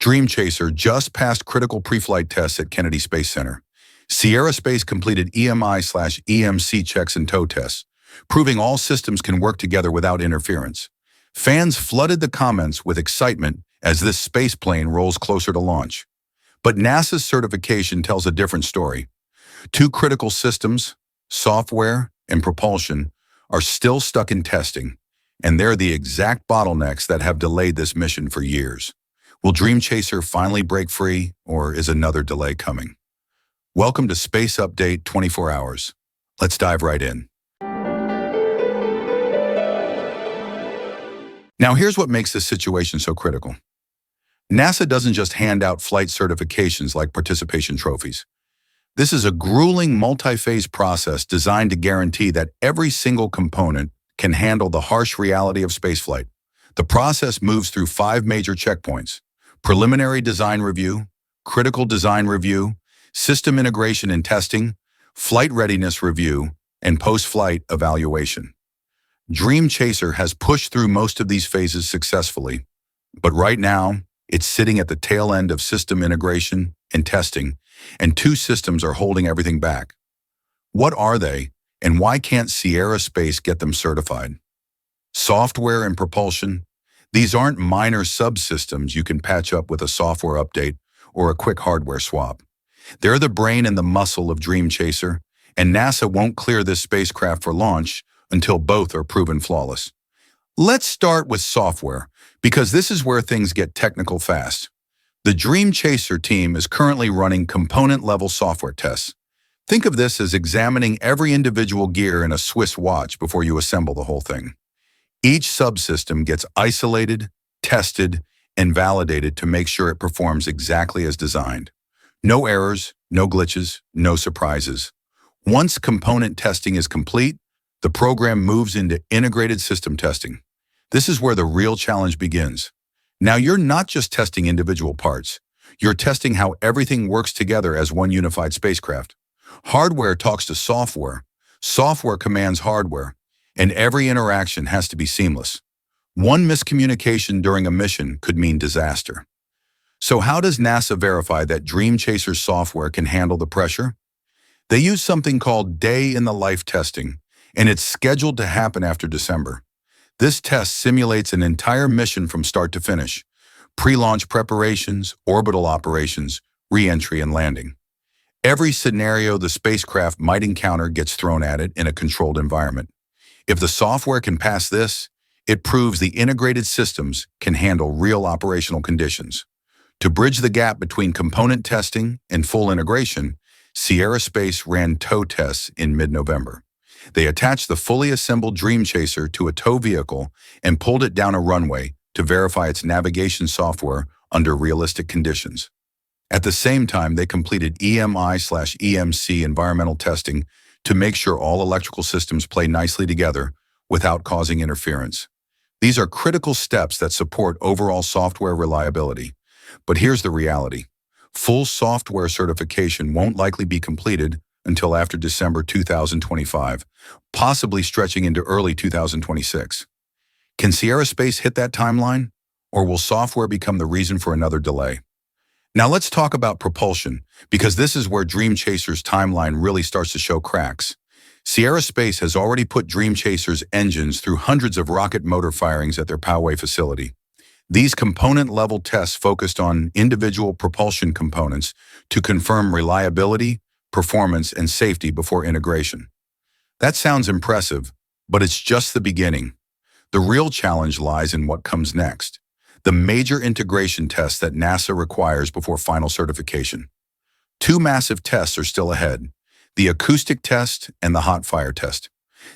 Dream Chaser just passed critical pre-flight tests at Kennedy Space Center. Sierra Space completed EMI/EMC checks and tow tests, proving all systems can work together without interference. Fans flooded the comments with excitement as this space plane rolls closer to launch. But NASA's certification tells a different story. Two critical systems, software and propulsion, are still stuck in testing, and they're the exact bottlenecks that have delayed this mission for years. Will Dream Chaser finally break free, or is another delay coming? Welcome to Space Update 24 Hours. Let's dive right in. Now here's what makes this situation so critical. NASA doesn't just hand out flight certifications like participation trophies. This is a grueling multi-phase process designed to guarantee that every single component can handle the harsh reality of spaceflight. The process moves through 5 major checkpoints: preliminary design review, critical design review, system integration and testing, flight readiness review, and post-flight evaluation. Dream Chaser has pushed through most of these phases successfully, but right now, it's sitting at the tail end of system integration and testing, and 2 systems are holding everything back. What are they, and why can't Sierra Space get them certified? Software and propulsion. These aren't minor subsystems you can patch up with a software update or a quick hardware swap. They're the brain and the muscle of Dream Chaser, and NASA won't clear this spacecraft for launch until both are proven flawless. Let's start with software, because this is where things get technical fast. The Dream Chaser team is currently running component-level software tests. Think of this as examining every individual gear in a Swiss watch before you assemble the whole thing. Each subsystem gets isolated, tested, and validated to make sure it performs exactly as designed. No errors, no glitches, no surprises. Once component testing is complete, the program moves into integrated system testing. This is where the real challenge begins. Now you're not just testing individual parts. You're testing how everything works together as one unified spacecraft. Hardware talks to software. Software commands hardware. And every interaction has to be seamless. One miscommunication during a mission could mean disaster. So how does NASA verify that Dream Chaser's software can handle the pressure? They use something called Day in the Life testing, and it's scheduled to happen after December. This test simulates an entire mission from start to finish: pre-launch preparations, orbital operations, re-entry, and landing. Every scenario the spacecraft might encounter gets thrown at it in a controlled environment. If the software can pass this, it proves the integrated systems can handle real operational conditions. To bridge the gap between component testing and full integration, Sierra Space ran tow tests in mid-November. They attached the fully assembled Dream Chaser to a tow vehicle and pulled it down a runway to verify its navigation software under realistic conditions. At the same time, they completed EMI/EMC environmental testing to make sure all electrical systems play nicely together without causing interference. These are critical steps that support overall software reliability. But here's the reality. Full software certification won't likely be completed until after December 2025, possibly stretching into early 2026. Can Sierra Space hit that timeline, or will software become the reason for another delay? Now let's talk about propulsion, because this is where Dream Chaser's timeline really starts to show cracks. Sierra Space has already put Dream Chaser's engines through hundreds of rocket motor firings at their Poway facility. These component-level tests focused on individual propulsion components to confirm reliability, performance, and safety before integration. That sounds impressive, but it's just the beginning. The real challenge lies in what comes next: the major integration tests that NASA requires before final certification. 2 massive tests are still ahead: the acoustic test and the hot fire test.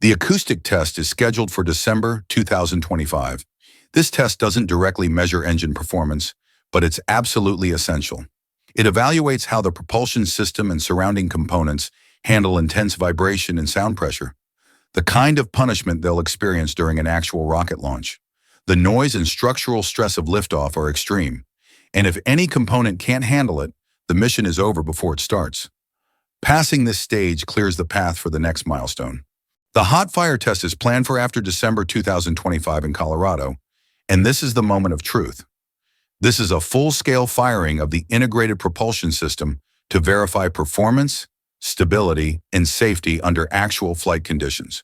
The acoustic test is scheduled for December 2025. This test doesn't directly measure engine performance, but it's absolutely essential. It evaluates how the propulsion system and surrounding components handle intense vibration and sound pressure, the kind of punishment they'll experience during an actual rocket launch. The noise and structural stress of liftoff are extreme, and if any component can't handle it, the mission is over before it starts. Passing this stage clears the path for the next milestone. The hot fire test is planned for after December 2025 in Colorado, and this is the moment of truth. This is a full-scale firing of the integrated propulsion system to verify performance, stability, and safety under actual flight conditions.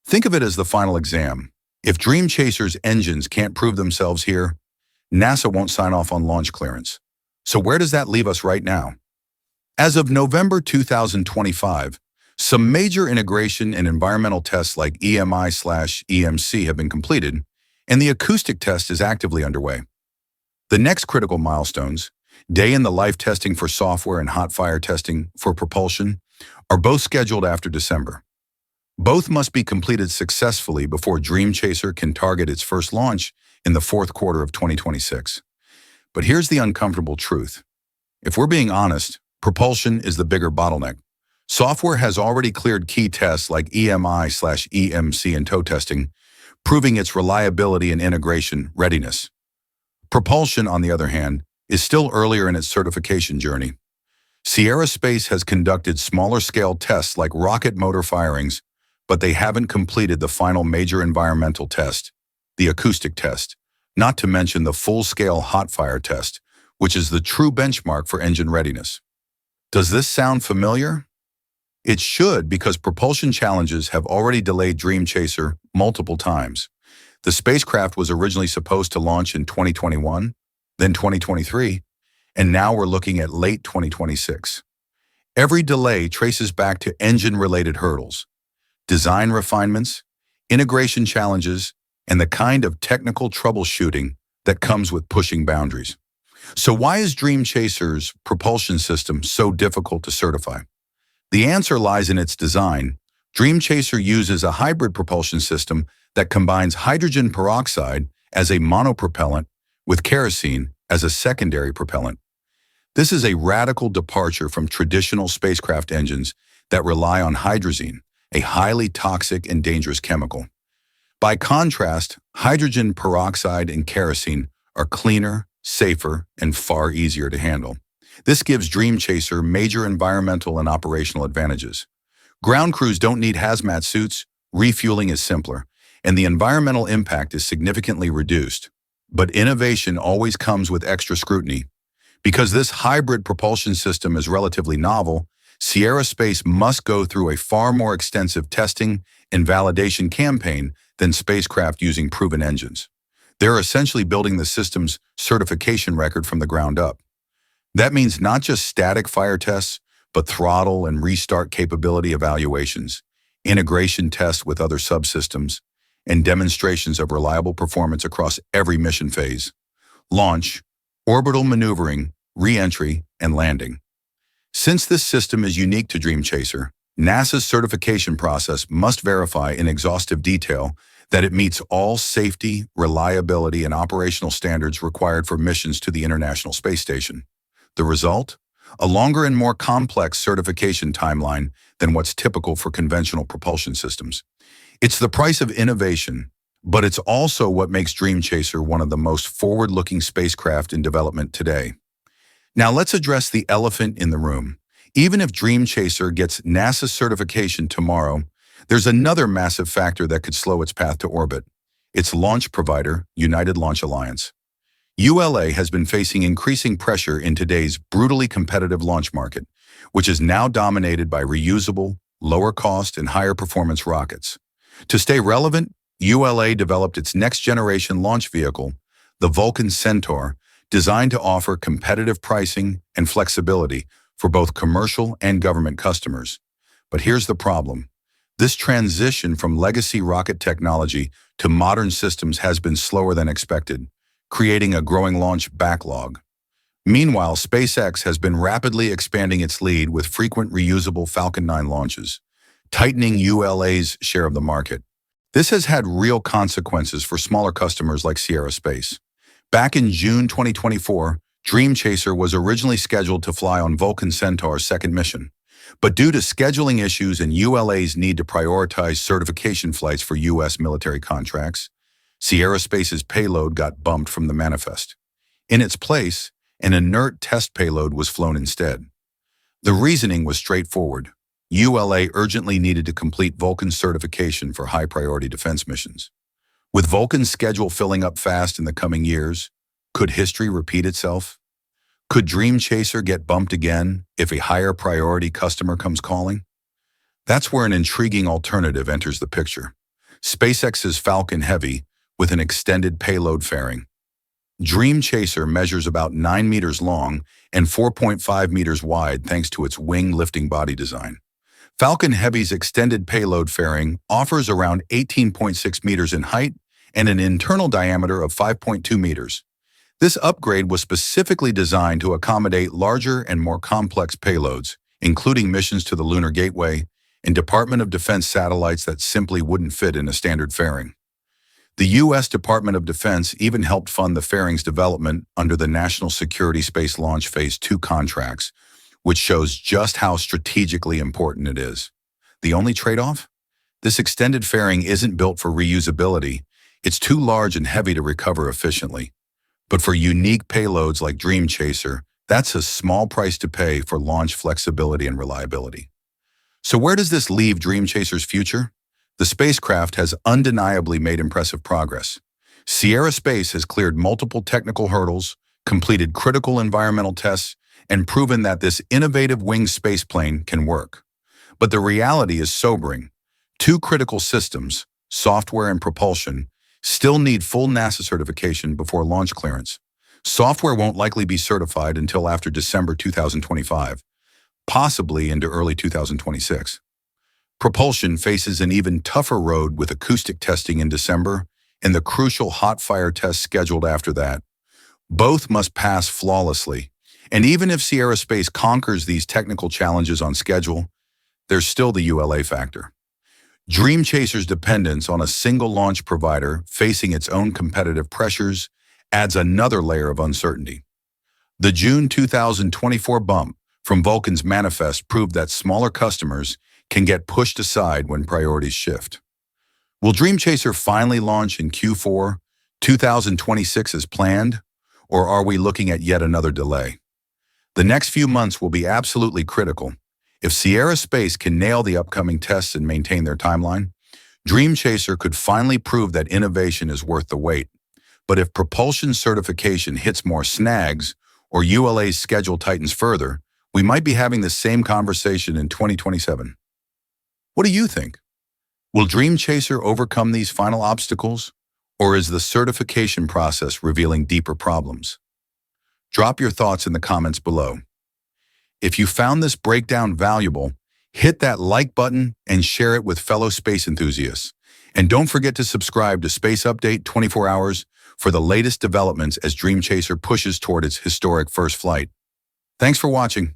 Think of it as the final exam. If Dream Chaser's engines can't prove themselves here, NASA won't sign off on launch clearance. So where does that leave us right now? As of November 2025, some major integration and environmental tests like EMI/EMC have been completed, and the acoustic test is actively underway. The next critical milestones, day in the life testing for software and hot fire testing for propulsion, are both scheduled after December. Both must be completed successfully before Dream Chaser can target its first launch in the fourth quarter of 2026. But here's the uncomfortable truth. If we're being honest, propulsion is the bigger bottleneck. Software has already cleared key tests like EMI/EMC and tow testing, proving its reliability and integration readiness. Propulsion, on the other hand, is still earlier in its certification journey. Sierra Space has conducted smaller-scale tests like rocket motor firings, but they haven't completed the final major environmental test, the acoustic test, not to mention the full-scale hot fire test, which is the true benchmark for engine readiness. Does this sound familiar? It should, because propulsion challenges have already delayed Dream Chaser multiple times. The spacecraft was originally supposed to launch in 2021, then 2023, and now we're looking at late 2026. Every delay traces back to engine-related hurdles, design refinements, integration challenges, and the kind of technical troubleshooting that comes with pushing boundaries. So why is Dream Chaser's propulsion system so difficult to certify? The answer lies in its design. Dream Chaser uses a hybrid propulsion system that combines hydrogen peroxide as a monopropellant with kerosene as a secondary propellant. This is a radical departure from traditional spacecraft engines that rely on hydrazine, a highly toxic and dangerous chemical. By contrast, hydrogen peroxide and kerosene are cleaner, safer, and far easier to handle. This gives Dream Chaser major environmental and operational advantages. Ground crews don't need hazmat suits, refueling is simpler, and the environmental impact is significantly reduced. But innovation always comes with extra scrutiny. Because this hybrid propulsion system is relatively novel, Sierra Space must go through a far more extensive testing and validation campaign than spacecraft using proven engines. They're essentially building the system's certification record from the ground up. That means not just static fire tests, but throttle and restart capability evaluations, integration tests with other subsystems, and demonstrations of reliable performance across every mission phase: launch, orbital maneuvering, re-entry, and landing. Since this system is unique to Dream Chaser, NASA's certification process must verify in exhaustive detail that it meets all safety, reliability, and operational standards required for missions to the International Space Station. The result? A longer and more complex certification timeline than what's typical for conventional propulsion systems. It's the price of innovation, but it's also what makes Dream Chaser one of the most forward-looking spacecraft in development today. Now let's address the elephant in the room. Even if Dream Chaser gets NASA certification tomorrow, there's another massive factor that could slow its path to orbit: its launch provider, United Launch Alliance. ULA has been facing increasing pressure in today's brutally competitive launch market, which is now dominated by reusable, lower-cost, and higher-performance rockets. To stay relevant, ULA developed its next-generation launch vehicle, the Vulcan Centaur, designed to offer competitive pricing and flexibility for both commercial and government customers. But here's the problem. This transition from legacy rocket technology to modern systems has been slower than expected, creating a growing launch backlog. Meanwhile, SpaceX has been rapidly expanding its lead with frequent reusable Falcon 9 launches, tightening ULA's share of the market. This has had real consequences for smaller customers like Sierra Space. Back in June 2024, Dream Chaser was originally scheduled to fly on Vulcan Centaur's second mission. But due to scheduling issues and ULA's need to prioritize certification flights for U.S. military contracts, Sierra Space's payload got bumped from the manifest. In its place, an inert test payload was flown instead. The reasoning was straightforward. ULA urgently needed to complete Vulcan's certification for high-priority defense missions. With Vulcan's schedule filling up fast in the coming years, Could history repeat itself? Could Dream Chaser get bumped again if a higher priority customer comes calling? That's where an intriguing alternative enters the picture. SpaceX's Falcon Heavy with an extended payload fairing. Dream Chaser measures about 9 meters long and 4.5 meters wide thanks to its wing-lifting body design. Falcon Heavy's extended payload fairing offers around 18.6 meters in height and an internal diameter of 5.2 meters. This upgrade was specifically designed to accommodate larger and more complex payloads, including missions to the Lunar Gateway and Department of Defense satellites that simply wouldn't fit in a standard fairing. The U.S. Department of Defense even helped fund the fairing's development under the National Security Space Launch Phase 2 contracts, which shows just how strategically important it is. The only trade-off? This extended fairing isn't built for reusability. It's too large and heavy to recover efficiently. But for unique payloads like Dream Chaser, that's a small price to pay for launch flexibility and reliability. So where does this leave Dream Chaser's future? The spacecraft has undeniably made impressive progress. Sierra Space has cleared multiple technical hurdles, completed critical environmental tests, and proven that this innovative winged spaceplane can work. But the reality is sobering. Two critical systems, software and propulsion, still need full NASA certification before launch clearance. Software won't likely be certified until after December 2025, possibly into early 2026. Propulsion faces an even tougher road with acoustic testing in December and the crucial hot fire test scheduled after that. Both must pass flawlessly, and even if Sierra Space conquers these technical challenges on schedule, there's still the ULA factor. Dream Chaser's dependence on a single launch provider facing its own competitive pressures adds another layer of uncertainty. The June 2024 bump from Vulcan's manifest proved that smaller customers can get pushed aside when priorities shift. Will Dream Chaser finally launch in Q4 2026 as planned, or are we looking at yet another delay? The next few months will be absolutely critical. If Sierra Space can nail the upcoming tests and maintain their timeline, Dream Chaser could finally prove that innovation is worth the wait. But if propulsion certification hits more snags or ULA's schedule tightens further, we might be having the same conversation in 2027. What do you think? Will Dream Chaser overcome these final obstacles, or is the certification process revealing deeper problems? Drop your thoughts in the comments below. If you found this breakdown valuable, hit that like button and share it with fellow space enthusiasts. And don't forget to subscribe to Space Update 24 Hours for the latest developments as Dream Chaser pushes toward its historic first flight. Thanks for watching.